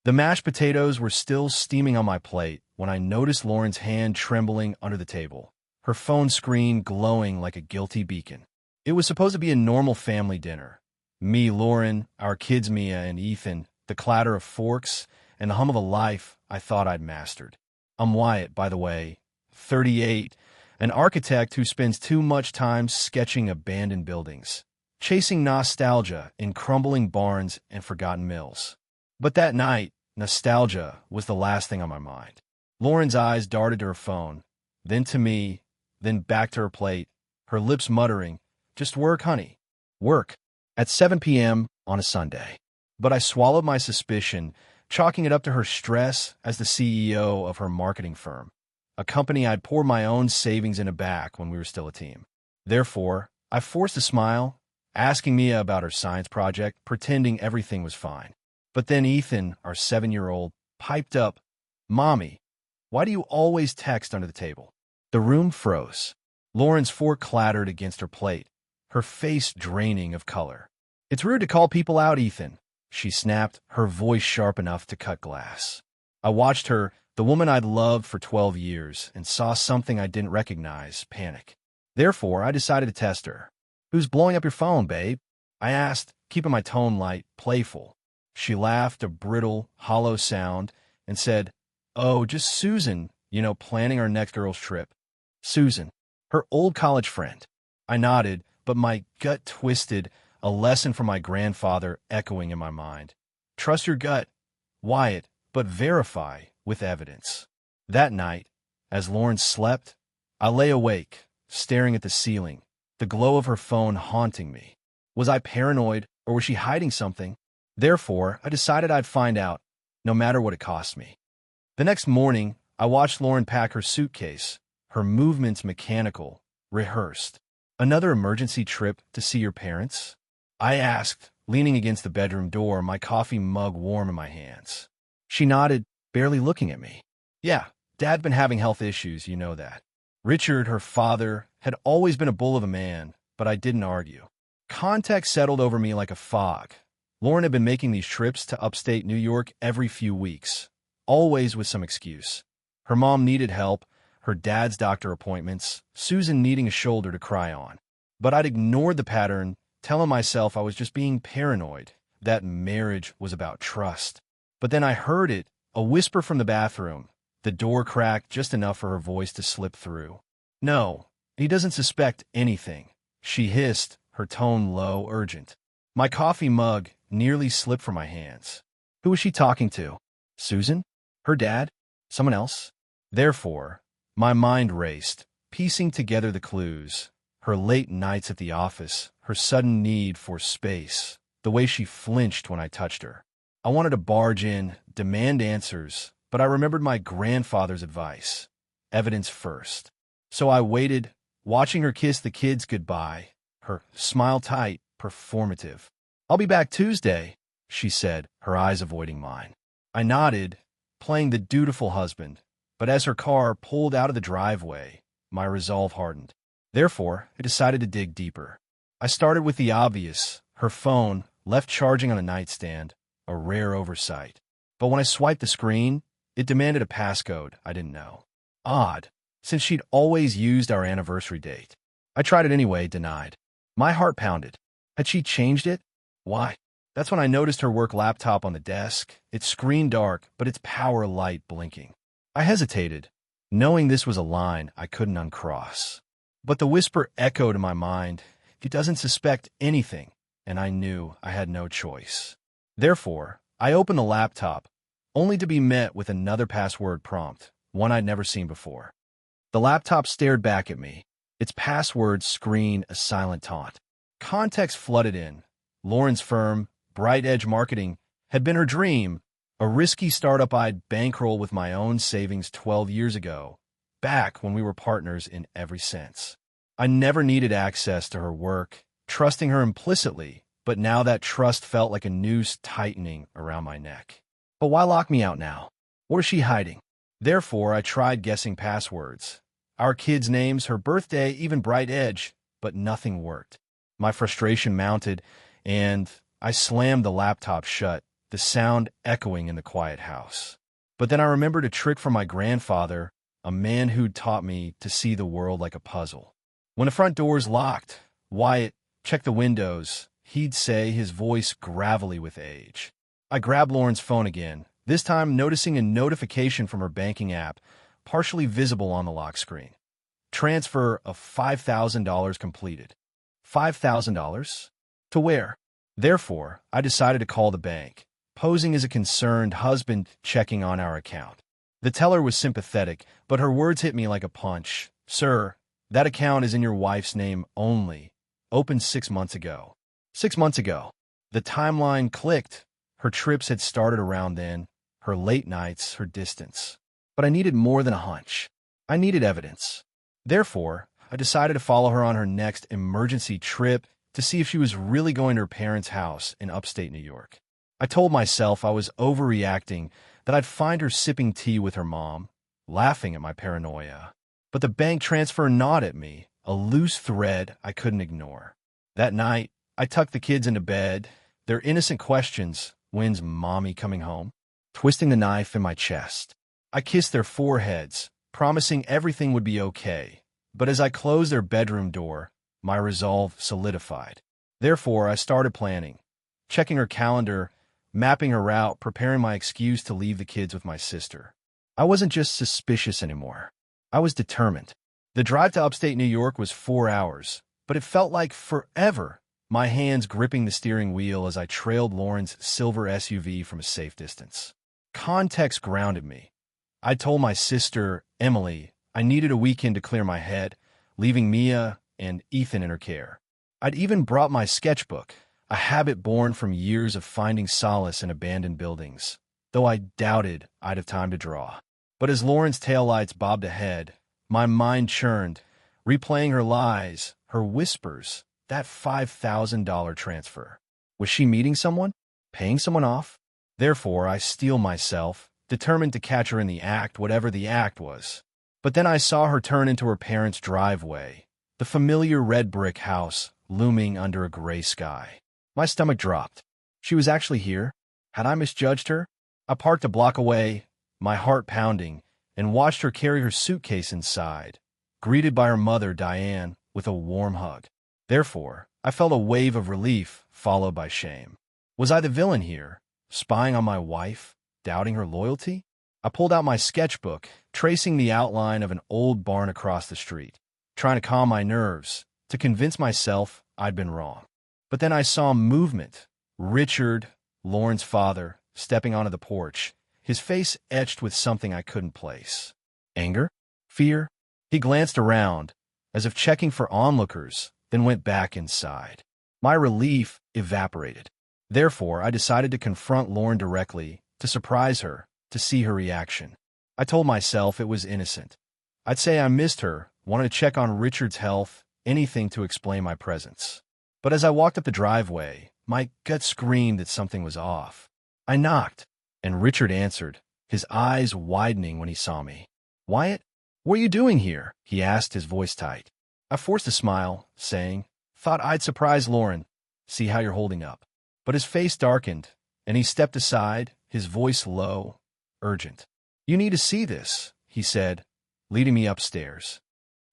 The mashed potatoes were still steaming on my plate when I noticed Lauren's hand trembling under the table, her phone screen glowing like a guilty beacon. It was supposed to be a normal family dinner. Me, Lauren, our kids Mia and Ethan, the clatter of forks, and the hum of a life I thought I'd mastered. I'm Wyatt, by the way, 38, an architect who spends too much time sketching abandoned buildings, chasing nostalgia in crumbling barns and forgotten mills. But that night, nostalgia was the last thing on my mind. Lauren's eyes darted to her phone, then to me, then back to her plate, her lips muttering, "Just work, honey. Work." At 7 p.m. on a Sunday. But I swallowed my suspicion, chalking it up to her stress as the CEO of her marketing firm, a company I'd poured my own savings into back when we were still a team. Therefore, I forced a smile, asking Mia about her science project, pretending everything was fine. But then Ethan, our 7-year-old, piped up, "Mommy, why do you always text under the table?" The room froze. Lauren's fork clattered against her plate, her face draining of color. "It's rude to call people out, Ethan," she snapped, her voice sharp enough to cut glass. I watched her, the woman I'd loved for 12 years, and saw something I didn't recognize, panic. Therefore, I decided to test her. "Who's blowing up your phone, babe?" I asked, keeping my tone light, playful. She laughed, a brittle, hollow sound, and said, "Oh, just Susan, planning our next girls' trip." Susan, her old college friend. I nodded, but my gut twisted, a lesson from my grandfather echoing in my mind. Trust your gut, Wyatt, but verify with evidence. That night, as Lauren slept, I lay awake, staring at the ceiling, the glow of her phone haunting me. Was I paranoid, or was she hiding something? Therefore, I decided I'd find out, no matter what it cost me. The next morning, I watched Lauren pack her suitcase, her movements mechanical, rehearsed. "Another emergency trip to see your parents?" I asked, leaning against the bedroom door, my coffee mug warm in my hands. She nodded, barely looking at me. "Yeah, Dad's been having health issues, you know that." Richard, her father, had always been a bull of a man, but I didn't argue. Context settled over me like a fog. Lauren had been making these trips to upstate New York every few weeks, always with some excuse. Her mom needed help, her dad's doctor appointments, Susan needing a shoulder to cry on. But I'd ignored the pattern, telling myself I was just being paranoid, that marriage was about trust. But then I heard it, a whisper from the bathroom. The door cracked just enough for her voice to slip through. "No, he doesn't suspect anything," she hissed, her tone low, urgent. My coffee mug nearly slipped from my hands. Who was she talking to? Susan? Her dad? Someone else? Therefore, my mind raced, piecing together the clues. Her late nights at the office, her sudden need for space, the way she flinched when I touched her. I wanted to barge in, demand answers, but I remembered my grandfather's advice. Evidence first. So I waited, watching her kiss the kids goodbye, her smile tight, performative. "I'll be back Tuesday," she said, her eyes avoiding mine. I nodded, playing the dutiful husband, but as her car pulled out of the driveway, my resolve hardened. Therefore, I decided to dig deeper. I started with the obvious, her phone, left charging on a nightstand, a rare oversight. But when I swiped the screen, it demanded a passcode I didn't know. Odd, since she'd always used our anniversary date. I tried it anyway, denied. My heart pounded. Had she changed it? Why? That's when I noticed her work laptop on the desk, its screen dark, but its power light blinking. I hesitated, knowing this was a line I couldn't uncross. But the whisper echoed in my mind, "He doesn't suspect anything," and I knew I had no choice. Therefore, I opened the laptop, only to be met with another password prompt, one I'd never seen before. The laptop stared back at me, its password screen a silent taunt. Context flooded in. Lauren's firm, Bright Edge Marketing, had been her dream, a risky startup I'd bankroll with my own savings 12 years ago, back when we were partners in every sense. I never needed access to her work, trusting her implicitly, but now that trust felt like a noose tightening around my neck. But why lock me out now? What is she hiding? Therefore, I tried guessing passwords. Our kids' names, her birthday, even Bright Edge, but nothing worked. My frustration mounted, and I slammed the laptop shut, the sound echoing in the quiet house. But then I remembered a trick from my grandfather, a man who'd taught me to see the world like a puzzle. When the front door's locked, Wyatt, check the windows, he'd say, his voice gravelly with age. I grabbed Lauren's phone again, this time noticing a notification from her banking app, partially visible on the lock screen. Transfer of $5,000 completed. $5,000? To where? Therefore, I decided to call the bank, posing as a concerned husband checking on our account. The teller was sympathetic, but her words hit me like a punch. Sir, that account is in your wife's name only. Opened 6 months ago. 6 months ago. The timeline clicked. Her trips had started around then, her late nights, her distance. But I needed more than a hunch. I needed evidence. Therefore, I decided to follow her on her next emergency trip to see if she was really going to her parents' house in upstate New York. I told myself I was overreacting, that I'd find her sipping tea with her mom, laughing at my paranoia. But the bank transfer gnawed at me, a loose thread I couldn't ignore. That night, I tucked the kids into bed, their innocent questions, when's mommy coming home, twisting the knife in my chest. I kissed their foreheads, promising everything would be okay. But as I closed their bedroom door, my resolve solidified. Therefore, I started planning, checking her calendar, mapping her route, preparing my excuse to leave the kids with my sister. I wasn't just suspicious anymore. I was determined. The drive to upstate New York was 4 hours, but it felt like forever, my hands gripping the steering wheel as I trailed Lauren's silver SUV from a safe distance. Context grounded me. I told my sister, Emily, I needed a weekend to clear my head, leaving Mia and Ethan in her care. I'd even brought my sketchbook, a habit born from years of finding solace in abandoned buildings, though I doubted I'd have time to draw. But as Lauren's taillights bobbed ahead, my mind churned, replaying her lies, her whispers, that $5,000 transfer. Was she meeting someone? Paying someone off? Therefore, I steel myself, determined to catch her in the act, whatever the act was. But then I saw her turn into her parents' driveway, the familiar red brick house looming under a gray sky. My stomach dropped. She was actually here? Had I misjudged her? I parked a block away, my heart pounding, and watched her carry her suitcase inside, greeted by her mother, Diane, with a warm hug. Therefore, I felt a wave of relief, followed by shame. Was I the villain here, spying on my wife, doubting her loyalty? I pulled out my sketchbook, tracing the outline of an old barn across the street, trying to calm my nerves, to convince myself I'd been wrong. But then I saw movement. Richard, Lauren's father, stepping onto the porch, his face etched with something I couldn't place. Anger? Fear? He glanced around, as if checking for onlookers, then went back inside. My relief evaporated. Therefore, I decided to confront Lauren directly, to surprise her, to see her reaction. I told myself it was innocent. I'd say I missed her, wanted to check on Richard's health, anything to explain my presence. But as I walked up the driveway, my gut screamed that something was off. I knocked, and Richard answered, his eyes widening when he saw me. "Wyatt, what are you doing here?" he asked, his voice tight. I forced a smile, saying, "Thought I'd surprise Lauren, see how you're holding up." But his face darkened, and he stepped aside, his voice low, urgent. "You need to see this," he said, leading me upstairs.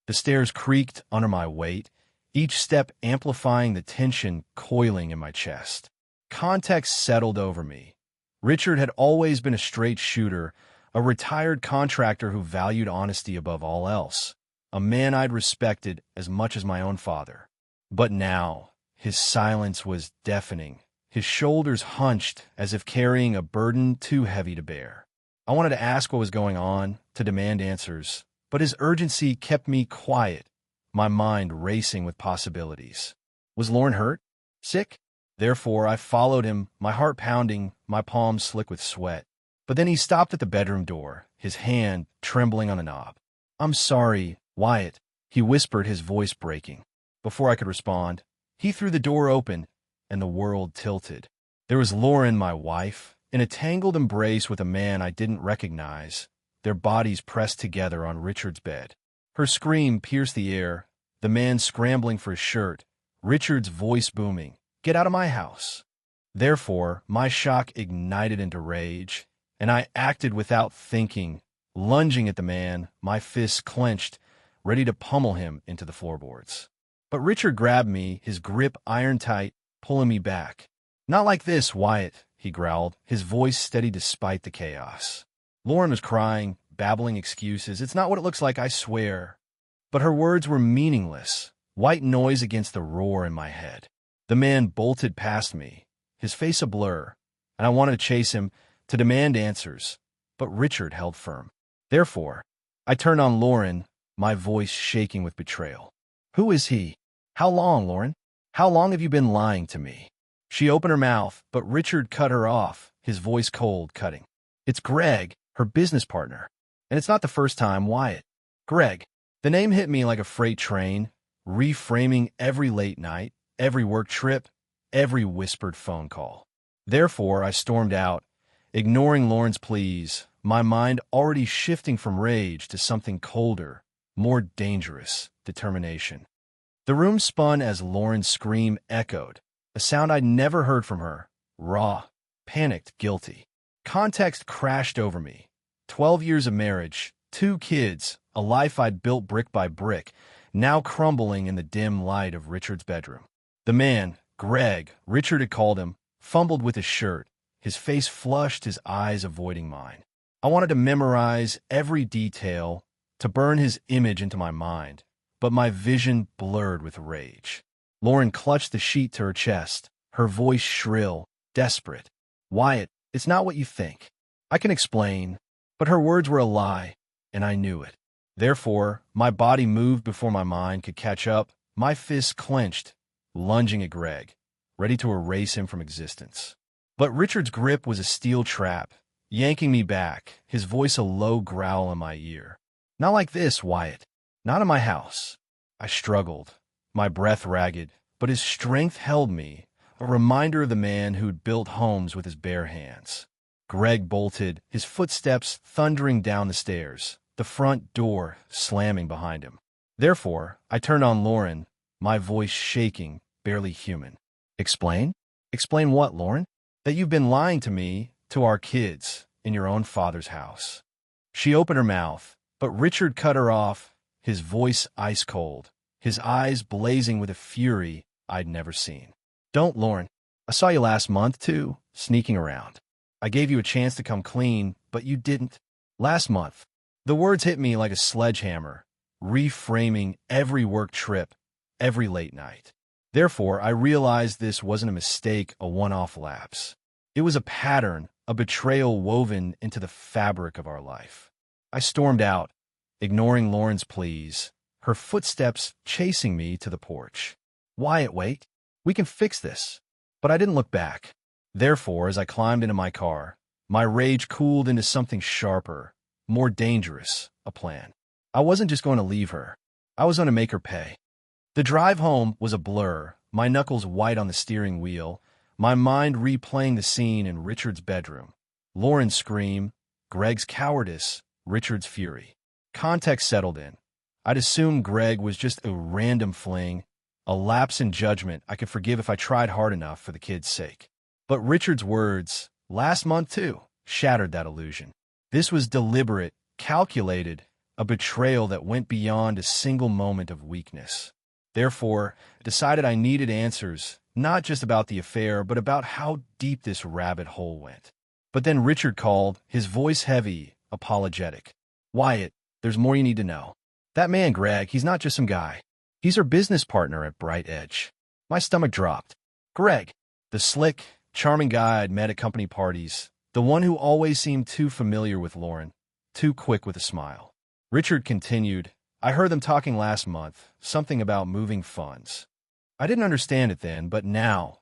The stairs creaked under my weight, each step amplifying the tension coiling in my chest. Context settled over me. Richard had always been a straight shooter, a retired contractor who valued honesty above all else, a man I'd respected as much as my own father. But now, his silence was deafening, his shoulders hunched as if carrying a burden too heavy to bear. I wanted to ask what was going on, to demand answers, but his urgency kept me quiet, my mind racing with possibilities. Was Lauren hurt? Sick? Therefore, I followed him, my heart pounding, my palms slick with sweat. But then he stopped at the bedroom door, his hand trembling on a knob. "I'm sorry, Wyatt," he whispered, his voice breaking. Before I could respond, he threw the door open, and the world tilted. There was Lauren, my wife, in a tangled embrace with a man I didn't recognize, their bodies pressed together on Richard's bed. Her scream pierced the air, the man scrambling for his shirt, Richard's voice booming, "Get out of my house!" Therefore, my shock ignited into rage, and I acted without thinking, lunging at the man, my fists clenched, ready to pummel him into the floorboards. But Richard grabbed me, his grip iron-tight, pulling me back. "Not like this, Wyatt," he growled, his voice steady despite the chaos. Lauren was crying, babbling excuses. "It's not what it looks like, I swear." But her words were meaningless, white noise against the roar in my head. The man bolted past me, his face a blur, and I wanted to chase him, to demand answers, but Richard held firm. Therefore, I turned on Lauren, my voice shaking with betrayal. "Who is he? How long, Lauren? How long have you been lying to me?" She opened her mouth, but Richard cut her off, his voice cold, cutting. "It's Greg, her business partner. And it's not the first time, Wyatt. Greg." The name hit me like a freight train, reframing every late night, every work trip, every whispered phone call. Therefore, I stormed out, ignoring Lauren's pleas, my mind already shifting from rage to something colder, more dangerous, determination. The room spun as Lauren's scream echoed, a sound I'd never heard from her, raw, panicked, guilty. Context crashed over me. 12 years of marriage, 2 kids, a life I'd built brick by brick, now crumbling in the dim light of Richard's bedroom. The man, Greg, Richard had called him, fumbled with his shirt, his face flushed, his eyes avoiding mine. I wanted to memorize every detail, to burn his image into my mind, but my vision blurred with rage. Lauren clutched the sheet to her chest, her voice shrill, desperate. "Wyatt, it's not what you think. I can explain." But her words were a lie, and I knew it. Therefore, my body moved before my mind could catch up, my fists clenched, lunging at Greg, ready to erase him from existence. But Richard's grip was a steel trap, yanking me back, his voice a low growl in my ear. "Not like this, Wyatt. Not in my house." I struggled, my breath ragged, but his strength held me, a reminder of the man who'd built homes with his bare hands. Greg bolted, his footsteps thundering down the stairs, the front door slamming behind him. Therefore, I turned on Lauren, my voice shaking, barely human. "Explain? Explain what, Lauren?" "That you've been lying to me, to our kids, in your own father's house." She opened her mouth, but Richard cut her off, his voice ice cold, his eyes blazing with a fury I'd never seen. "Don't, Lauren. I saw you last month, too, sneaking around. I gave you a chance to come clean, but you didn't. Last month." The words hit me like a sledgehammer, reframing every work trip, every late night. Therefore, I realized this wasn't a mistake, a one-off lapse. It was a pattern, a betrayal woven into the fabric of our life. I stormed out, ignoring Lauren's pleas, her footsteps chasing me to the porch. "Wyatt, wait. We can fix this." But I didn't look back. Therefore, as I climbed into my car, my rage cooled into something sharper, more dangerous, a plan. I wasn't just going to leave her. I was going to make her pay. The drive home was a blur, my knuckles white on the steering wheel, my mind replaying the scene in Richard's bedroom. Lauren's scream, Greg's cowardice, Richard's fury. Context settled in. I'd assumed Greg was just a random fling, a lapse in judgment I could forgive if I tried hard enough for the kid's sake. But Richard's words, "last month too," shattered that illusion. This was deliberate, calculated, a betrayal that went beyond a single moment of weakness. Therefore, I decided I needed answers, not just about the affair, but about how deep this rabbit hole went. But then Richard called, his voice heavy, apologetic. "Wyatt, there's more you need to know. That man, Greg, he's not just some guy. He's her business partner at Bright Edge." My stomach dropped. Greg, the slick, charming guy I'd met at company parties, the one who always seemed too familiar with Lauren, too quick with a smile. Richard continued, "I heard them talking last month, something about moving funds. I didn't understand it then, but now."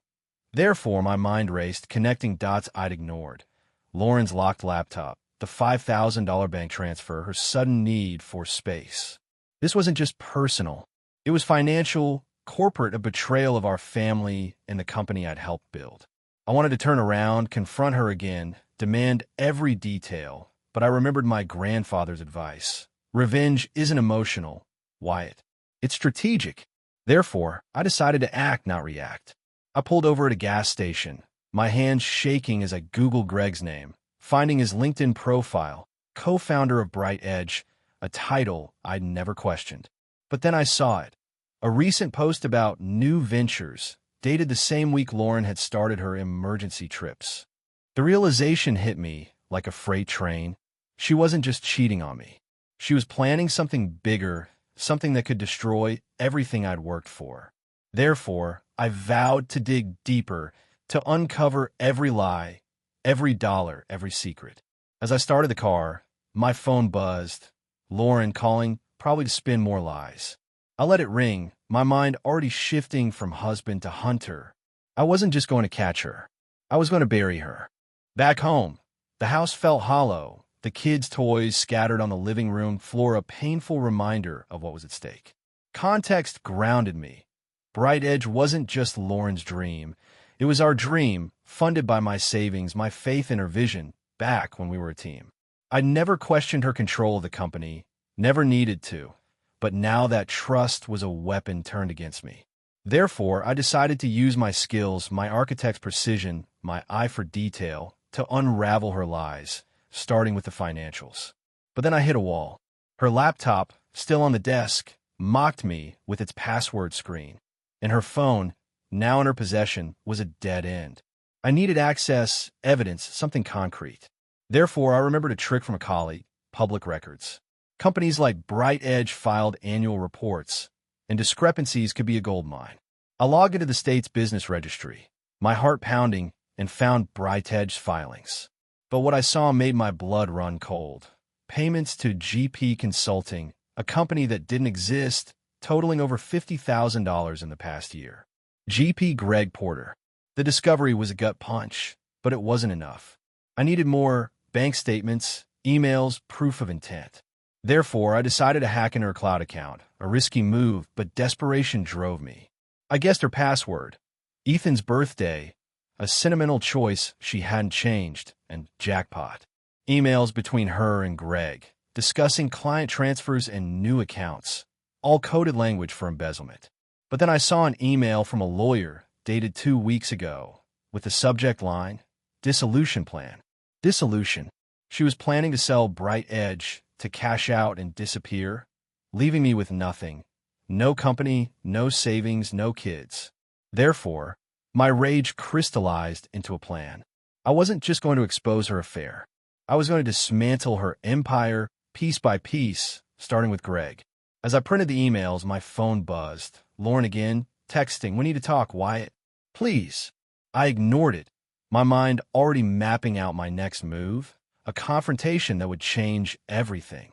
Therefore, my mind raced, connecting dots I'd ignored. Lauren's locked laptop, the $5,000 bank transfer, her sudden need for space. This wasn't just personal. It was financial, corporate, a betrayal of our family and the company I'd helped build. I wanted to turn around, confront her again, demand every detail, but I remembered my grandfather's advice. Revenge isn't emotional, Wyatt. It's strategic. Therefore, I decided to act, not react. I pulled over at a gas station, my hands shaking as I Google Greg's name, finding his LinkedIn profile, co-founder of Bright Edge, a title I'd never questioned. But then I saw it. A recent post about new ventures, dated the same week Lauren had started her emergency trips. The realization hit me like a freight train. She wasn't just cheating on me. She was planning something bigger, something that could destroy everything I'd worked for. Therefore, I vowed to dig deeper, to uncover every lie, every dollar, every secret. As I started the car, my phone buzzed. Lauren calling, probably to spin more lies. I let it ring, my mind already shifting from husband to hunter. I wasn't just going to catch her. I was going to bury her. Back home, the house felt hollow, the kids' toys scattered on the living room floor, a painful reminder of what was at stake. Context grounded me. Bright Edge wasn't just Lauren's dream. It was our dream, funded by my savings, my faith in her vision, back when we were a team. I never questioned her control of the company, never needed to, but now that trust was a weapon turned against me. Therefore, I decided to use my skills, my architect's precision, my eye for detail, to unravel her lies, starting with the financials. But then I hit a wall. Her laptop, still on the desk, mocked me with its password screen, and her phone, now in her possession, was a dead end. I needed access, evidence, something concrete. Therefore, I remembered a trick from a colleague: public records. Companies like Bright Edge filed annual reports, and discrepancies could be a goldmine. I logged into the state's business registry, my heart pounding, and found Bright Edge's filings. But what I saw made my blood run cold. Payments to GP Consulting, a company that didn't exist, totaling over $50,000 in the past year. GP Greg Porter. The discovery was a gut punch, but it wasn't enough. I needed more: bank statements, emails, proof of intent. Therefore, I decided to hack into her cloud account, a risky move, but desperation drove me. I guessed her password, Ethan's birthday, a sentimental choice she hadn't changed, and jackpot. Emails between her and Greg, discussing client transfers and new accounts, all coded language for embezzlement. But then I saw an email from a lawyer dated 2 weeks ago, with the subject line, dissolution plan. Dissolution. She was planning to sell Bright Edge, to cash out and disappear, leaving me with nothing. No company, no savings, no kids. Therefore, my rage crystallized into a plan. I wasn't just going to expose her affair. I was going to dismantle her empire piece by piece, starting with Greg. As I printed the emails, my phone buzzed. Lauren again, texting, "We need to talk, Wyatt. Please." I ignored it, my mind already mapping out my next move, a confrontation that would change everything.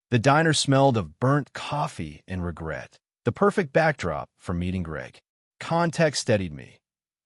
The diner smelled of burnt coffee and regret, the perfect backdrop for meeting Greg. Context steadied me.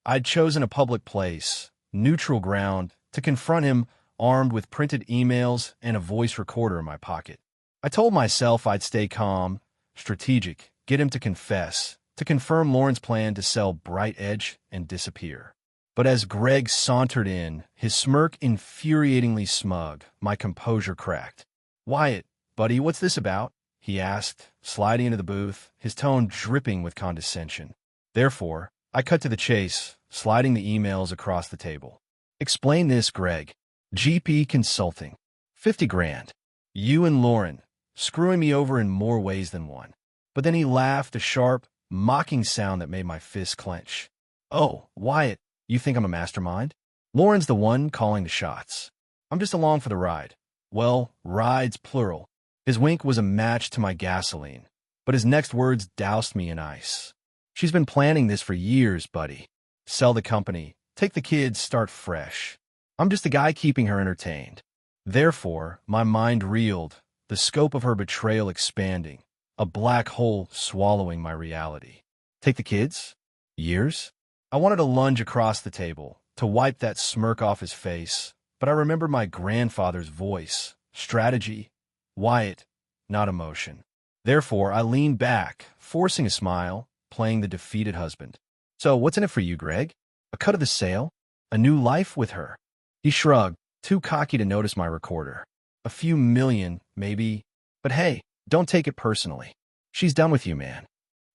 I'd chosen a public place, neutral ground, to confront him, armed with printed emails and a voice recorder in my pocket. I told myself I'd stay calm, strategic, get him to confess, to confirm Lauren's plan to sell Bright Edge and disappear. But as Greg sauntered in, his smirk infuriatingly smug, my composure cracked. "Wyatt, buddy, what's this about?" he asked, sliding into the booth, his tone dripping with condescension. Therefore, I cut to the chase, sliding the emails across the table. "Explain this, Greg. GP Consulting. 50 grand. You and Lauren, screwing me over in more ways than one." But then he laughed, a sharp, mocking sound that made my fists clench. "Oh, Wyatt, you think I'm a mastermind? Lauren's the one calling the shots. I'm just along for the ride." Well, rides plural. His wink was a match to my gasoline, but his next words doused me in ice. "She's been planning this for years, buddy. Sell the company, take the kids, start fresh. I'm just a guy keeping her entertained." Therefore, my mind reeled, the scope of her betrayal expanding, a black hole swallowing my reality. Take the kids? Years? I wanted to lunge across the table, to wipe that smirk off his face, but I remembered my grandfather's voice, strategy, Wyatt, not emotion. Therefore, I leaned back, forcing a smile, playing the defeated husband. "So, what's in it for you, Greg? A cut of the sale? A new life with her?" He shrugged, too cocky to notice my recorder. "A few million, maybe. But hey, don't take it personally. She's done with you, man."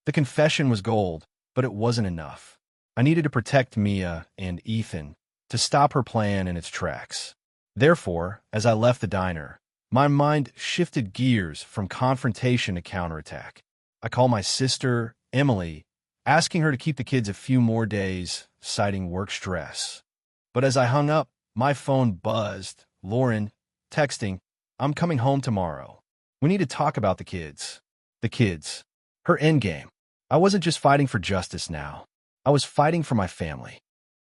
The confession was gold, but it wasn't enough. I needed to protect Mia and Ethan, to stop her plan in its tracks. Therefore, as I left the diner, my mind shifted gears from confrontation to counterattack. I called my sister, Emily, asking her to keep the kids a few more days, citing work stress. But as I hung up, my phone buzzed. Lauren, texting, "I'm coming home tomorrow. We need to talk about the kids." The kids. Her endgame. I wasn't just fighting for justice now. I was fighting for my family.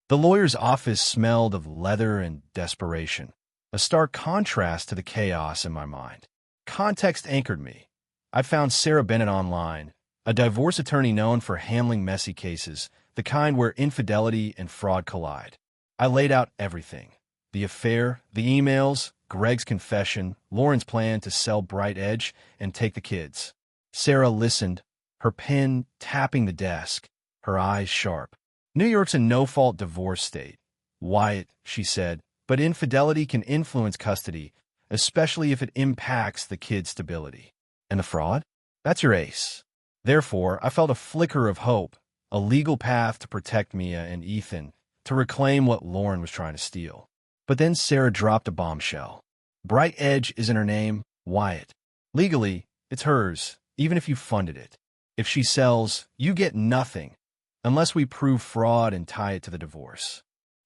The lawyer's office smelled of leather and desperation, a stark contrast to the chaos in my mind. Context anchored me. I found Sarah Bennett online, a divorce attorney known for handling messy cases, the kind where infidelity and fraud collide. I laid out everything. The affair, the emails, Greg's confession, Lauren's plan to sell Bright Edge and take the kids. Sarah listened, her pen tapping the desk, her eyes sharp. "New York's a no-fault divorce state. Wyatt," she said, "but infidelity can influence custody, especially if it impacts the kid's stability. And the fraud? That's your ace." Therefore, I felt a flicker of hope, a legal path to protect Mia and Ethan, to reclaim what Lauren was trying to steal. But then Sarah dropped a bombshell. Bright Edge isn't her name, Wyatt. Legally, it's hers, even if you funded it. If she sells, you get nothing, unless we prove fraud and tie it to the divorce.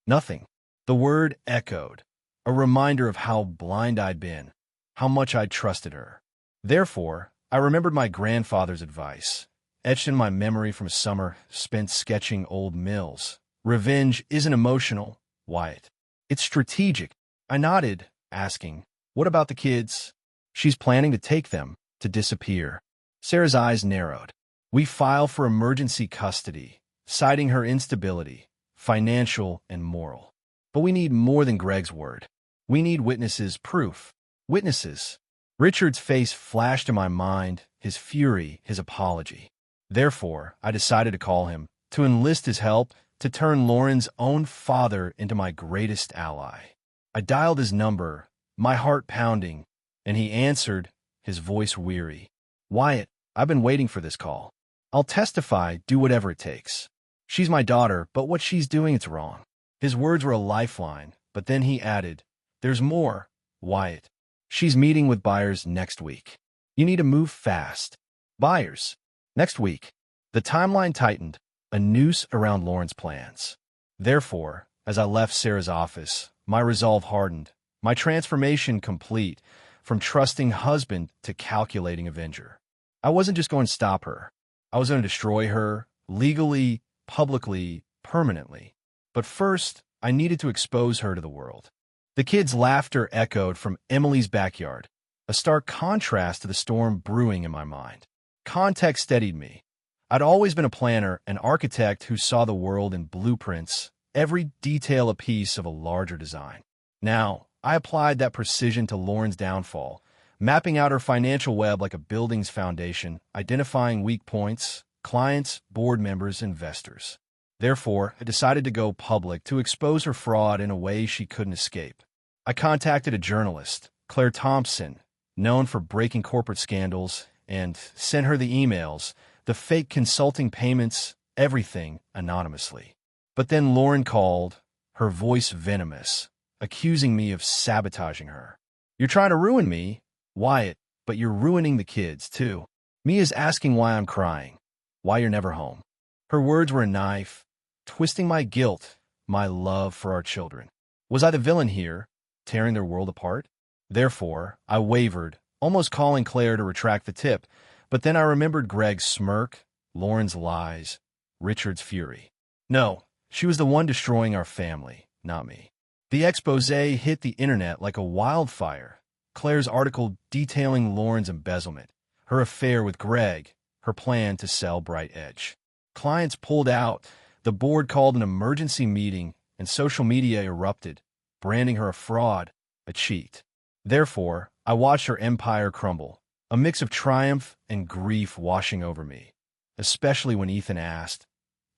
Nothing. The word echoed, a reminder of how blind I'd been, how much I'd trusted her. Therefore, I remembered my grandfather's advice, etched in my memory from a summer spent sketching old mills. Revenge isn't emotional, Wyatt. It's strategic. I nodded, asking, "What about the kids?" "She's planning to take them, to disappear." Sarah's eyes narrowed. "We file for emergency custody, citing her instability, financial and moral. But we need more than Greg's word. We need witnesses, proof. Witnesses." Richard's face flashed in my mind, his fury, his apology. Therefore, I decided to call him, to enlist his help, to turn Lauren's own father into my greatest ally. I dialed his number, my heart pounding, and he answered, his voice weary. "Wyatt, I've been waiting for this call. I'll testify, do whatever it takes. She's my daughter, but what she's doing, it's wrong." His words were a lifeline, but then he added, "There's more, Wyatt. She's meeting with buyers next week. You need to move fast." Buyers. Next week. The timeline tightened, a noose around Lauren's plans. Therefore, as I left Sarah's office, my resolve hardened, my transformation complete, from trusting husband to calculating avenger. I wasn't just going to stop her. I was going to destroy her, legally, publicly, permanently. But first, I needed to expose her to the world. The kids' laughter echoed from Emily's backyard, a stark contrast to the storm brewing in my mind. Context steadied me. I'd always been a planner, an architect who saw the world in blueprints, every detail a piece of a larger design. Now, I applied that precision to Lauren's downfall, mapping out her financial web like a building's foundation, identifying weak points, clients, board members, investors. Therefore, I decided to go public to expose her fraud in a way she couldn't escape. I contacted a journalist, Claire Thompson, known for breaking corporate scandals, and sent her the emails, the fake consulting payments, everything anonymously. But then Lauren called, her voice venomous, accusing me of sabotaging her. "You're trying to ruin me, Wyatt, but you're ruining the kids, too." Mia's asking why I'm crying, why you're never home. Her words were a knife, twisting my guilt, my love for our children. Was I the villain here, tearing their world apart? Therefore, I wavered, almost calling Claire to retract the tip, but then I remembered Greg's smirk, Lauren's lies, Richard's fury. No, she was the one destroying our family, not me. The expose hit the internet like a wildfire. Claire's article detailing Lauren's embezzlement, her affair with Greg, her plan to sell Bright Edge. Clients pulled out, the board called an emergency meeting, and social media erupted, branding her a fraud, a cheat. Therefore, I watched her empire crumble, a mix of triumph and grief washing over me, especially when Ethan asked,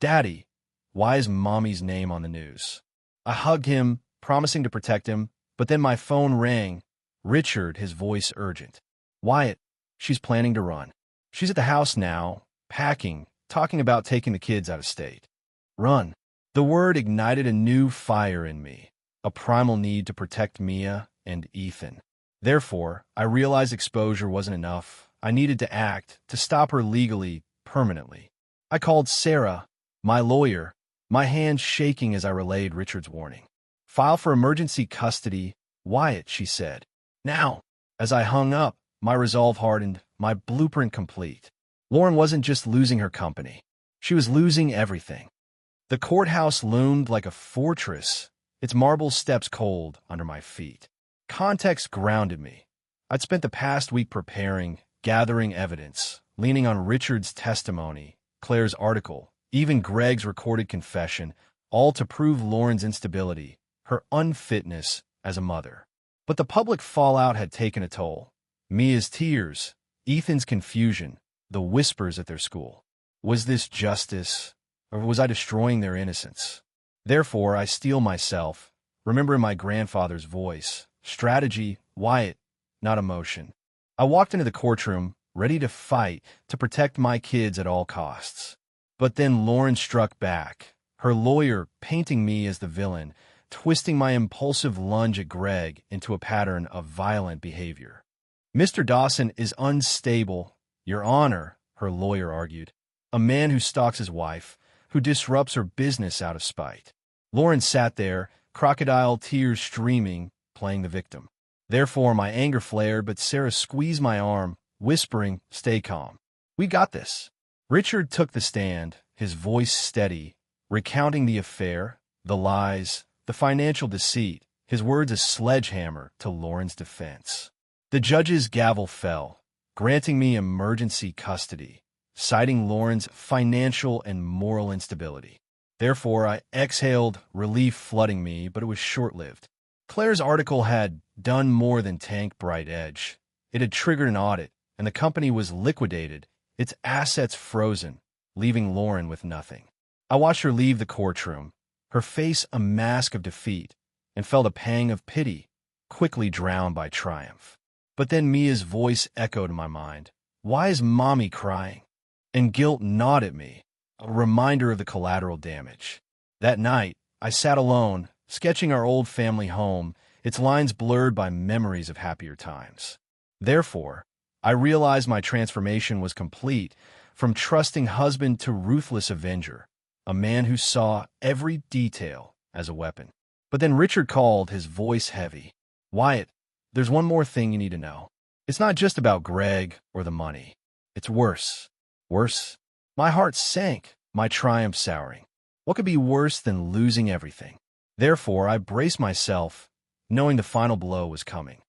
"Daddy, why is Mommy's name on the news?" I hugged him, promising to protect him, but then my phone rang. Richard, his voice urgent. "Wyatt, she's planning to run. She's at the house now, packing, talking about taking the kids out of state." Run. The word ignited a new fire in me, a primal need to protect Mia and Ethan. Therefore, I realized exposure wasn't enough. I needed to act, to stop her legally, permanently. I called Sarah, my lawyer, my hands shaking as I relayed Richard's warning. "File for emergency custody, Wyatt," she said. "Now." As I hung up, my resolve hardened, my blueprint complete. Lauren wasn't just losing her company. She was losing everything. The courthouse loomed like a fortress, its marble steps cold under my feet. Context grounded me. I'd spent the past week preparing, gathering evidence, leaning on Richard's testimony, Claire's article, even Greg's recorded confession, all to prove Lauren's instability, her unfitness as a mother. But the public fallout had taken a toll. Mia's tears, Ethan's confusion, the whispers at their school. Was this justice, or was I destroying their innocence? Therefore, I steel myself, remembering my grandfather's voice. Strategy, Wyatt, not emotion. I walked into the courtroom, ready to fight, to protect my kids at all costs. But then Lauren struck back, her lawyer painting me as the villain, twisting my impulsive lunge at Greg into a pattern of violent behavior. "Mr. Dawson is unstable, Your Honor," her lawyer argued. "A man who stalks his wife, who disrupts her business out of spite." Lauren sat there, crocodile tears streaming, playing the victim. Therefore, my anger flared, but Sarah squeezed my arm, whispering, "Stay calm. We got this." Richard took the stand, his voice steady, recounting the affair, the lies, the financial deceit, his words a sledgehammer to Lauren's defense. The judge's gavel fell, granting me emergency custody, citing Lauren's financial and moral instability. Therefore, I exhaled, relief flooding me, but it was short-lived. Claire's article had done more than tank Bright Edge. It had triggered an audit, and the company was liquidated, its assets frozen, leaving Lauren with nothing. I watched her leave the courtroom, her face a mask of defeat, and felt a pang of pity, quickly drowned by triumph. But then Mia's voice echoed in my mind. "Why is Mommy crying?" And guilt gnawed at me, a reminder of the collateral damage. That night, I sat alone, sketching our old family home, its lines blurred by memories of happier times. Therefore, I realized my transformation was complete, from trusting husband to ruthless avenger, a man who saw every detail as a weapon. But then Richard called, his voice heavy. "Wyatt, there's one more thing you need to know. It's not just about Greg or the money. It's worse." Worse? My heart sank, my triumph souring. What could be worse than losing everything? Therefore, I braced myself, knowing the final blow was coming.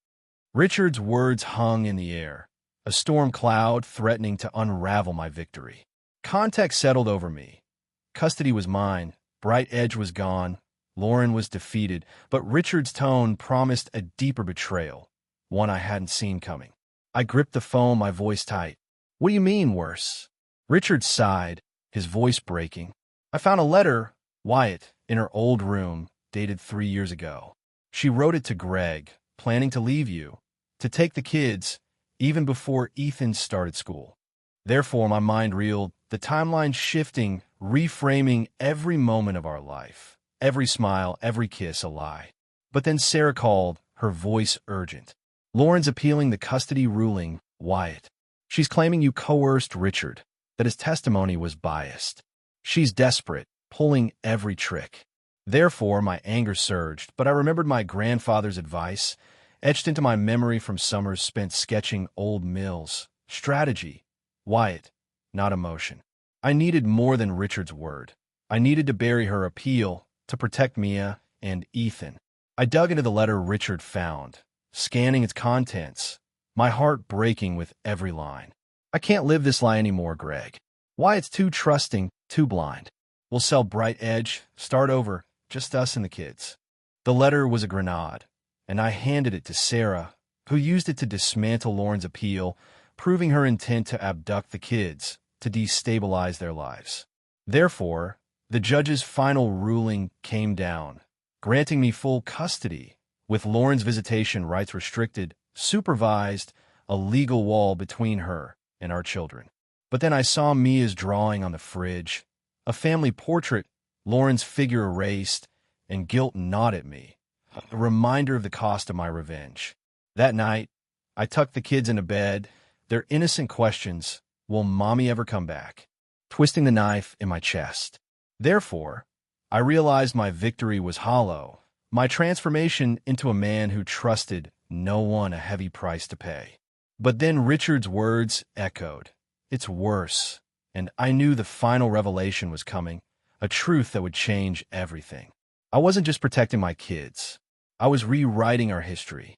Richard's words hung in the air, a storm cloud threatening to unravel my victory. Context settled over me. Custody was mine, Bright Edge was gone, Lauren was defeated, but Richard's tone promised a deeper betrayal, one I hadn't seen coming. I gripped the phone, my voice tight. "What do you mean, worse?" Richard sighed, his voice breaking. "I found a letter, Wyatt, in her old room, dated 3 years ago. She wrote it to Greg, planning to leave you, to take the kids, even before Ethan started school." Therefore, my mind reeled, the timeline shifting, reframing every moment of our life, every smile, every kiss a lie. But then Sarah called, her voice urgent. "Lauren's appealing the custody ruling, Wyatt. She's claiming you coerced Richard, that his testimony was biased. She's desperate, pulling every trick." Therefore, my anger surged, but I remembered my grandfather's advice, etched into my memory from summers spent sketching old mills. Strategy, Wyatt, not emotion. I needed more than Richard's word. I needed to bury her appeal, to protect Mia and Ethan. I dug into the letter Richard found, scanning its contents, my heart breaking with every line. "I can't live this lie anymore, Greg. Wyatt's too trusting, too blind. We'll sell Bright Edge, start over, just us and the kids." The letter was a grenade, and I handed it to Sarah, who used it to dismantle Lauren's appeal, proving her intent to abduct the kids, to destabilize their lives. Therefore, the judge's final ruling came down, granting me full custody, with Lauren's visitation rights restricted, supervised, a legal wall between her and our children. But then I saw Mia's drawing on the fridge, a family portrait Lauren's figure erased, and guilt gnawed at me, a reminder of the cost of my revenge. That night, I tucked the kids into bed, their innocent questions, will mommy ever come back, twisting the knife in my chest. Therefore, I realized my victory was hollow, my transformation into a man who trusted no one, a heavy price to pay. But then Richard's words echoed. It's worse, and I knew the final revelation was coming, a truth that would change everything. I wasn't just protecting my kids. I was rewriting our history.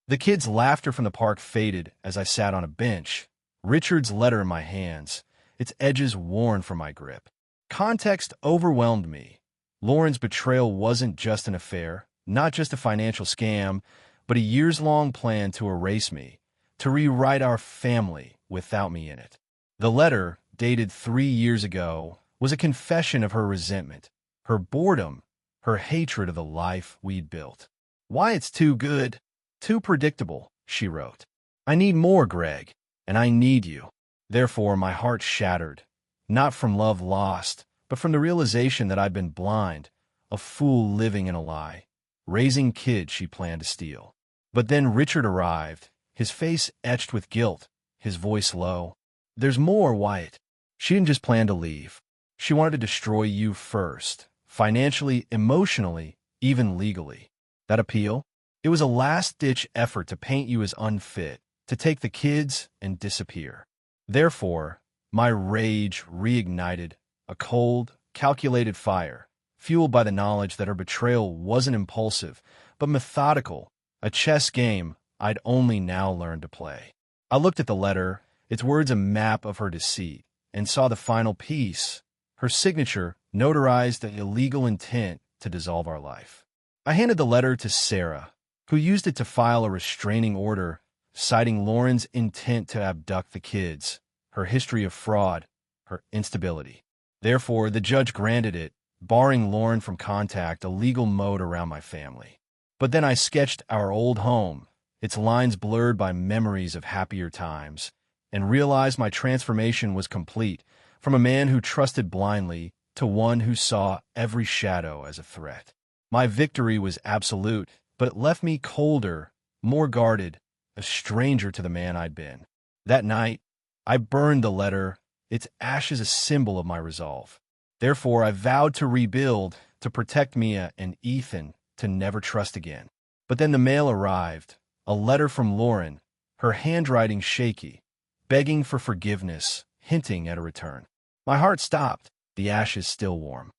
The kids' laughter from the park faded as I sat on a bench, Richard's letter in my hands, its edges worn from my grip. Context overwhelmed me. Lauren's betrayal wasn't just an affair, not just a financial scam, but a years-long plan to erase me, to rewrite our family without me in it. The letter, dated 3 years ago, was a confession of her resentment, her boredom, her hatred of the life we'd built. Why it's too good, too predictable, she wrote. I need more, Greg, and I need you. Therefore, my heart shattered, not from love lost, but from the realization that I'd been blind, a fool living in a lie, raising kids she planned to steal. But then Richard arrived, his face etched with guilt, his voice low. There's more, Wyatt. She didn't just plan to leave. She wanted to destroy you first, financially, emotionally, even legally. That appeal? It was a last-ditch effort to paint you as unfit, to take the kids and disappear. Therefore, my rage reignited, a cold, calculated fire, fueled by the knowledge that her betrayal wasn't impulsive, but methodical, a chess game I'd only now learned to play. I looked at the letter, its words a map of her deceit, and saw the final piece, her signature notarized the illegal intent to dissolve our life. I handed the letter to Sarah, who used it to file a restraining order, citing Lauren's intent to abduct the kids, her history of fraud, her instability. Therefore, the judge granted it, barring Lauren from contact, a legal moat around my family. But then I sketched our old home, its lines blurred by memories of happier times, and realized my transformation was complete, from a man who trusted blindly to one who saw every shadow as a threat. My victory was absolute, but it left me colder, more guarded, a stranger to the man I'd been. That night, I burned the letter, its ashes a symbol of my resolve. Therefore, I vowed to rebuild, to protect Mia and Ethan, to never trust again. But then the mail arrived, a letter from Lauren, her handwriting shaky, begging for forgiveness, hinting at a return. My heart stopped, the ashes still warm.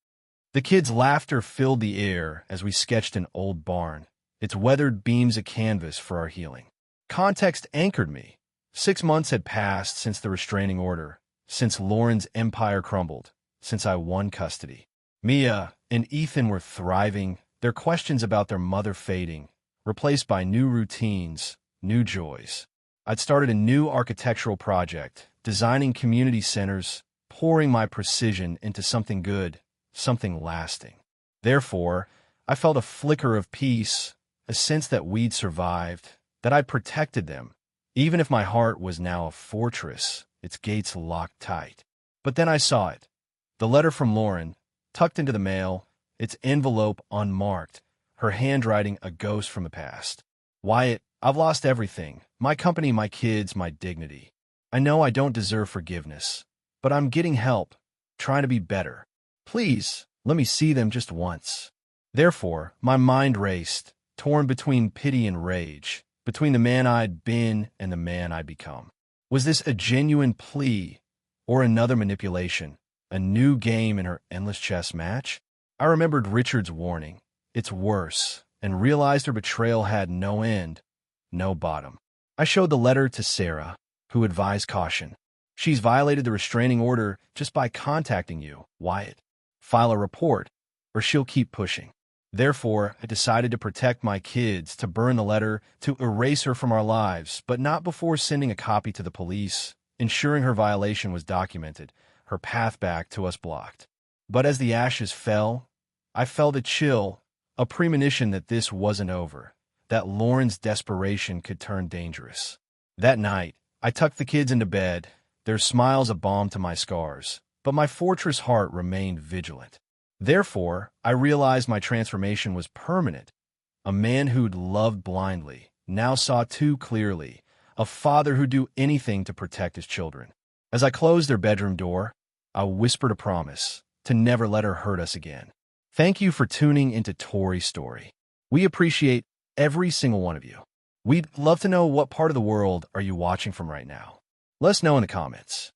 The kids' laughter filled the air as we sketched an old barn, its weathered beams a canvas for our healing. Context anchored me. 6 months had passed since the restraining order, since Lauren's empire crumbled, since I won custody. Mia and Ethan were thriving, their questions about their mother fading, replaced by new routines, new joys. I'd started a new architectural project, designing community centers, pouring my precision into something good, something lasting. Therefore, I felt a flicker of peace, a sense that we'd survived, that I'd protected them, even if my heart was now a fortress, its gates locked tight. But then I saw it. The letter from Lauren, tucked into the mail, its envelope unmarked, her handwriting a ghost from the past. Wyatt, I've lost everything, my company, my kids, my dignity. I know I don't deserve forgiveness, but I'm getting help, trying to be better. Please, let me see them just once. Therefore, my mind raced, torn between pity and rage, between the man I'd been and the man I'd become. Was this a genuine plea, or another manipulation, a new game in her endless chess match? I remembered Richard's warning, it's worse, and realized her betrayal had no end, no bottom. I showed the letter to Sarah, who advised caution. She's violated the restraining order just by contacting you, Wyatt. File a report, or she'll keep pushing. Therefore, I decided to protect my kids, to burn the letter, to erase her from our lives, but not before sending a copy to the police, ensuring her violation was documented, her path back to us blocked. But as the ashes fell, I felt a chill, a premonition that this wasn't over, that Lauren's desperation could turn dangerous. That night, I tucked the kids into bed, their smiles a balm to my scars, but my fortress heart remained vigilant. Therefore, I realized my transformation was permanent. A man who'd loved blindly now saw too clearly, a father who'd do anything to protect his children. As I closed their bedroom door, I whispered a promise to never let her hurt us again. Thank you for tuning into Tori's story. We appreciate every single one of you. We'd love to know what part of the world are you watching from right now. Let us know in the comments.